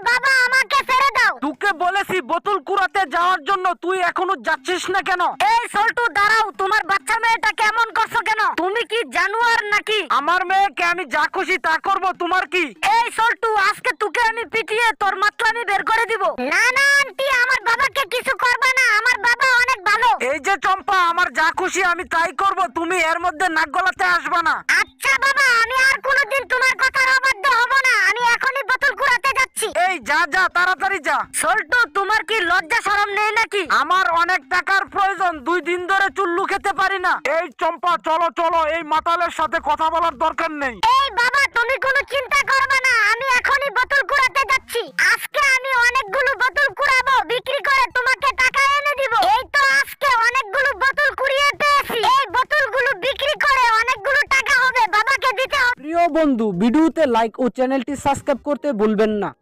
বাবা আমাকে ছেড়ে দাও। তোকে বলেছি বোতল কুড়াতে যাওয়ার জন্য, তুই এখনো যাচ্ছিস না কেন? এই সল্টু দাঁড়াও, তোমার বাচ্চা মেয়েটা কেমন করছো কেন? তুমি কি জানোয়ার নাকি? আমার মেয়েকে আমি যা খুশি তা করব, তোমার কি? এই সল্টু, আজকে তোকে আমি পিটিয়ে তোর মাথা আমি বের করে দিব। না না আন্টি, আমার বাবাকে কিছু করবে না, আমার বাবা অনেক ভালো। এই যে চম্পা, আমার যা খুশি আমি তাই করব, তুমি এর মধ্যে নাক গলাতে আসবে না। আচ্ছা বাবা, আমি আর কোনোদিন তোমার কথার অবাধ্য হব না, আমি এখনই বোতল কুড়াতে যাচ্ছি। এই যা যা, তাড়াতাড়ি যা। সল্টু, তোমার কি লজ্জা শরম নেই নাকি? আমার অনেক টাকার প্রয়োজন, 2 দিন ধরে চুল্লু খেতে পারি না। এই চম্পা, চলো চলো, এই মাতালের সাথে কথা বলার দরকার নেই। এই বাবা, তুমি কোনো চিন্তা করবে না, আমি এখনই বোতল কুড়াতে যাচ্ছি। আজকে আমি অনেকগুলো বোতল কুড়াবো, বিক্রি করে তোমাকে টাকা এনে দিব। এই তো আজকে অনেকগুলো বোতল কুড়িয়ে পেয়েছি, এই বোতলগুলো বিক্রি করে অনেকগুলো টাকা হবে, বাবাকে দিতে হবে। প্রিয় বন্ধু, ভিডিওতে লাইক ও চ্যানেলটি সাবস্ক্রাইব করতে ভুলবেন না।